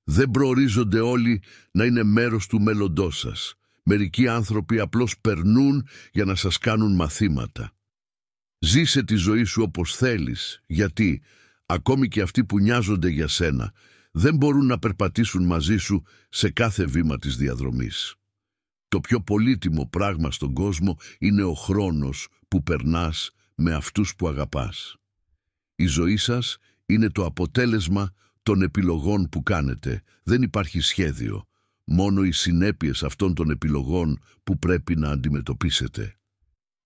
Δεν προορίζονται όλοι να είναι μέρος του μέλλοντός σας. Μερικοί άνθρωποι απλώς περνούν για να σας κάνουν μαθήματα. Ζήσε τη ζωή σου όπως θέλεις, γιατί ακόμη και αυτοί που νοιάζονται για σένα δεν μπορούν να περπατήσουν μαζί σου σε κάθε βήμα της διαδρομής. Το πιο πολύτιμο πράγμα στον κόσμο είναι ο χρόνος που περνάς με αυτούς που αγαπάς. Η ζωή σας είναι το αποτέλεσμα των επιλογών που κάνετε. Δεν υπάρχει σχέδιο, μόνο οι συνέπειες αυτών των επιλογών που πρέπει να αντιμετωπίσετε.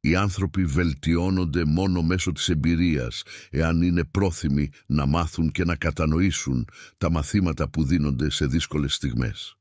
Οι άνθρωποι βελτιώνονται μόνο μέσω της εμπειρίας, εάν είναι πρόθυμοι να μάθουν και να κατανοήσουν τα μαθήματα που δίνονται σε δύσκολες στιγμές.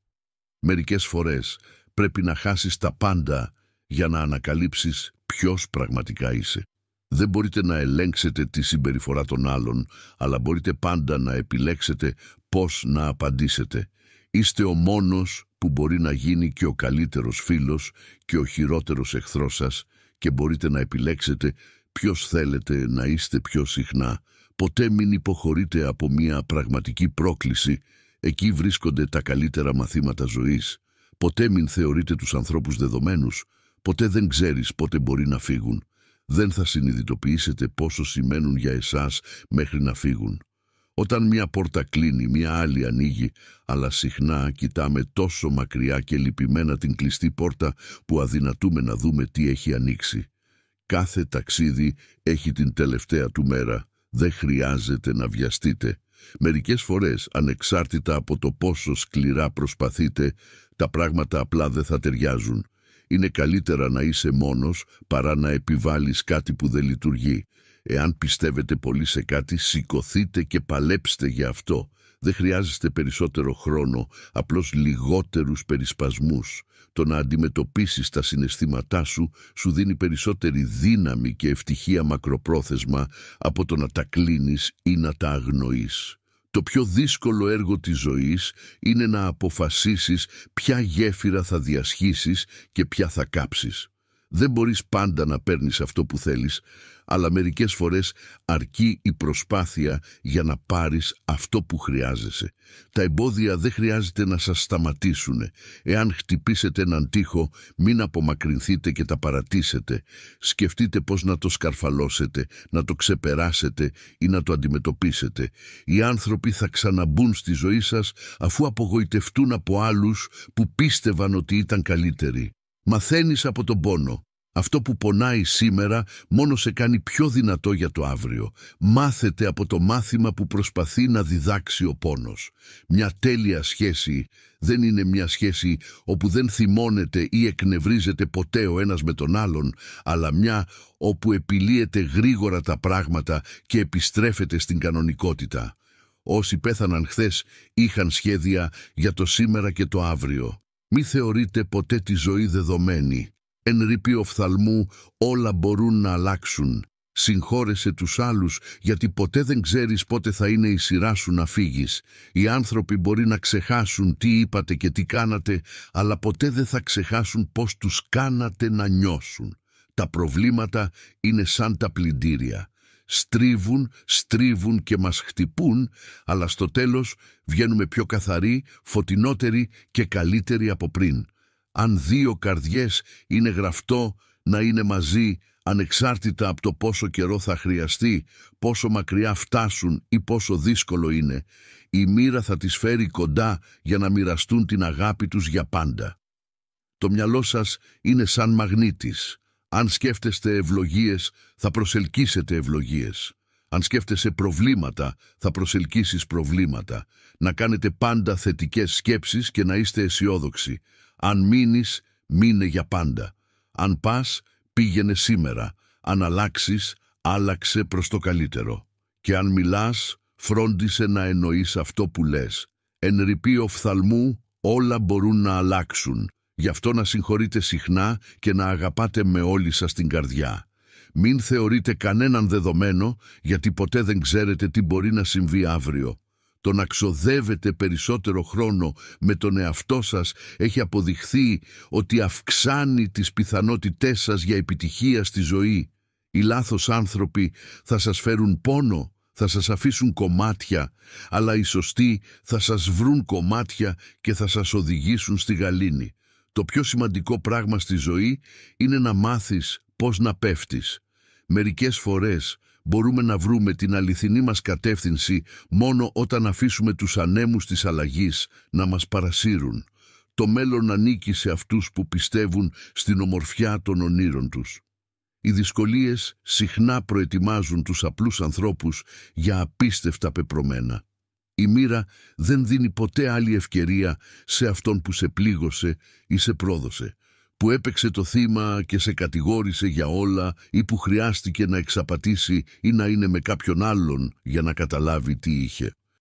Μερικές φορές πρέπει να χάσεις τα πάντα για να ανακαλύψεις ποιος πραγματικά είσαι. Δεν μπορείτε να ελέγξετε τη συμπεριφορά των άλλων, αλλά μπορείτε πάντα να επιλέξετε πώς να απαντήσετε. Είστε ο μόνος που μπορεί να γίνει και ο καλύτερος φίλος και ο χειρότερος εχθρός σας και μπορείτε να επιλέξετε ποιος θέλετε να είστε πιο συχνά. Ποτέ μην υποχωρείτε από μια πραγματική πρόκληση. Εκεί βρίσκονται τα καλύτερα μαθήματα ζωής. Ποτέ μην θεωρείτε τους ανθρώπους δεδομένους. Ποτέ δεν ξέρεις πότε μπορεί να φύγουν. Δεν θα συνειδητοποιήσετε πόσο σημαίνουν για εσάς μέχρι να φύγουν. Όταν μια πόρτα κλείνει, μια άλλη ανοίγει, αλλά συχνά κοιτάμε τόσο μακριά και λυπημένα την κλειστή πόρτα που αδυνατούμε να δούμε τι έχει ανοίξει. Κάθε ταξίδι έχει την τελευταία του μέρα. Δεν χρειάζεται να βιαστείτε. Μερικές φορές, ανεξάρτητα από το πόσο σκληρά προσπαθείτε, τα πράγματα απλά δεν θα ταιριάζουν. Είναι καλύτερα να είσαι μόνος παρά να επιβάλλεις κάτι που δεν λειτουργεί. Εάν πιστεύετε πολύ σε κάτι, σηκωθείτε και παλέψτε για αυτό. Δεν χρειάζεστε περισσότερο χρόνο, απλώς λιγότερους περισπασμούς. Το να αντιμετωπίσεις τα συναισθήματά σου σου δίνει περισσότερη δύναμη και ευτυχία μακροπρόθεσμα από το να τα κλείνεις ή να τα αγνοείς. Το πιο δύσκολο έργο της ζωής είναι να αποφασίσεις ποια γέφυρα θα διασχίσεις και ποια θα κάψεις. Δεν μπορείς πάντα να παίρνεις αυτό που θέλεις, αλλά μερικές φορές αρκεί η προσπάθεια για να πάρεις αυτό που χρειάζεσαι. Τα εμπόδια δεν χρειάζεται να σας σταματήσουν. Εάν χτυπήσετε έναν τοίχο, μην απομακρυνθείτε και τα παρατήσετε. Σκεφτείτε πώς να το σκαρφαλώσετε, να το ξεπεράσετε ή να το αντιμετωπίσετε. Οι άνθρωποι θα ξαναμπούν στη ζωή σας αφού απογοητευτούν από άλλους που πίστευαν ότι ήταν καλύτεροι. Μαθαίνεις από τον πόνο. Αυτό που πονάει σήμερα μόνο σε κάνει πιο δυνατό για το αύριο. Μάθετε από το μάθημα που προσπαθεί να διδάξει ο πόνος. Μια τέλεια σχέση δεν είναι μια σχέση όπου δεν θυμώνεται ή εκνευρίζεται ποτέ ο ένας με τον άλλον, αλλά μια όπου επιλύεται γρήγορα τα πράγματα και επιστρέφεται στην κανονικότητα. Όσοι πέθαναν χθες είχαν σχέδια για το σήμερα και το αύριο. Μη θεωρείτε ποτέ τη ζωή δεδομένη. Εν ρήπη οφθαλμού όλα μπορούν να αλλάξουν. Συγχώρεσε τους άλλους γιατί ποτέ δεν ξέρεις πότε θα είναι η σειρά σου να φύγεις. Οι άνθρωποι μπορεί να ξεχάσουν τι είπατε και τι κάνατε, αλλά ποτέ δεν θα ξεχάσουν πώς τους κάνατε να νιώσουν. Τα προβλήματα είναι σαν τα πλυντήρια. Στρίβουν και μας χτυπούν, αλλά στο τέλος βγαίνουμε πιο καθαροί, φωτεινότεροι και καλύτεροι από πριν. Αν δύο καρδιές είναι γραφτό να είναι μαζί, ανεξάρτητα από το πόσο καιρό θα χρειαστεί, πόσο μακριά φτάσουν ή πόσο δύσκολο είναι, η μοίρα θα τις φέρει κοντά για να μοιραστούν την αγάπη τους για πάντα. Το μυαλό σας είναι σαν μαγνήτης. Αν σκέφτεστε ευλογίες, θα προσελκύσετε ευλογίες. Αν σκέφτεσαι προβλήματα, θα προσελκύσεις προβλήματα. Να κάνετε πάντα θετικές σκέψεις και να είστε αισιόδοξοι. Αν μείνεις, μείνε για πάντα. Αν πας, πήγαινε σήμερα. Αν αλλάξεις, άλλαξε προς το καλύτερο. Και αν μιλάς, φρόντισε να εννοείς αυτό που λες. Εν ρηπή οφθαλμού όλα μπορούν να αλλάξουν. Γι' αυτό να συγχωρείτε συχνά και να αγαπάτε με όλη σας την καρδιά. Μην θεωρείτε κανέναν δεδομένο, γιατί ποτέ δεν ξέρετε τι μπορεί να συμβεί αύριο. Το να ξοδεύετε περισσότερο χρόνο με τον εαυτό σας έχει αποδειχθεί ότι αυξάνει τις πιθανότητές σας για επιτυχία στη ζωή. Οι λάθος άνθρωποι θα σας φέρουν πόνο, θα σας αφήσουν κομμάτια, αλλά οι σωστοί θα σας βρουν κομμάτια και θα σας οδηγήσουν στη γαλήνη. Το πιο σημαντικό πράγμα στη ζωή είναι να μάθεις πώς να πέφτεις. Μερικές φορές μπορούμε να βρούμε την αληθινή μας κατεύθυνση μόνο όταν αφήσουμε τους ανέμους της αλλαγής να μας παρασύρουν. Το μέλλον ανήκει σε αυτούς που πιστεύουν στην ομορφιά των ονείρων τους. Οι δυσκολίες συχνά προετοιμάζουν τους απλούς ανθρώπους για απίστευτα πεπρωμένα. Η μοίρα δεν δίνει ποτέ άλλη ευκαιρία σε αυτόν που σε πλήγωσε ή σε πρόδωσε, που έπαιξε το θύμα και σε κατηγόρησε για όλα ή που χρειάστηκε να εξαπατήσει ή να είναι με κάποιον άλλον για να καταλάβει τι είχε.